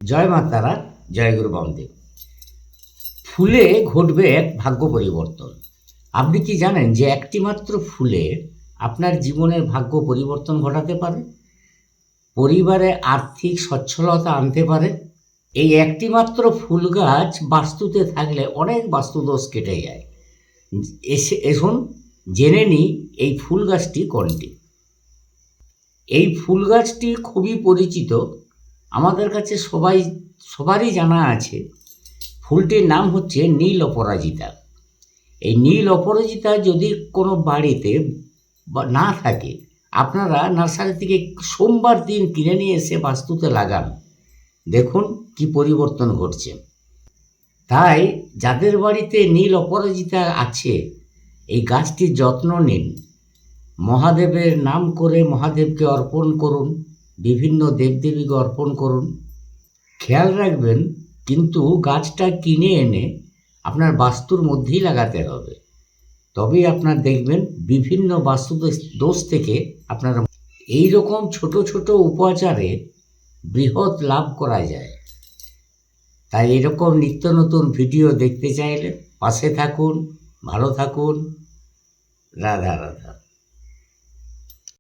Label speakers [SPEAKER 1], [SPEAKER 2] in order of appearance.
[SPEAKER 1] জয় মা তারা, জয় গুরু বামদেব। ফুলে ঘটবে এক ভাগ্য পরিবর্তন। আপনি কি জানেন যে একটি মাত্র ফুলে আপনার জীবনের ভাগ্য পরিবর্তন ঘটাতে পারে, পরিবারে আর্থিক সচ্ছলতা আনতে পারে? এই একটি মাত্র ফুল গাছ বাস্তুতে থাকলে অনেক বাস্তুদোষ কেটে যায়। এসুন জেনে নিই এই ফুল গাছটি কোনটি। এই ফুল গাছটি খুবই পরিচিত, আমাদের কাছে সবারই জানা আছে। ফুলটির নাম হচ্ছে নীল অপরাজিতা। এই নীল অপরাজিতা যদি কোনো বাড়িতে না থাকে, আপনারা নার্সারি থেকে সোমবার দিন কিনে নিয়ে এসে বাস্তুতে লাগান, দেখুন কি পরিবর্তন ঘটছে। তাই যাদের বাড়িতে নীল অপরাজিতা আছে, এই গাছটির যত্ন নিন, মহাদেবের নাম করে মহাদেবকে অর্পণ করুন, বিভিন্ন দেবদেবীকে অর্পণ করুন। খেয়াল রাখবেন কিন্তু গাছটা কিনে এনে আপনার বাস্তুর মধ্যেই লাগাতে হবে, তবেই আপনার দেখবেন বিভিন্ন বাস্তু দোষ থেকে আপনার এই রকম ছোট ছোট উপাচারে বৃহৎ লাভ করা যায়। তাই এরকম নিত্য নতুন ভিডিও দেখতে চাইলে পাশে থাকুন। ভালো থাকুন। রাধা রাধা।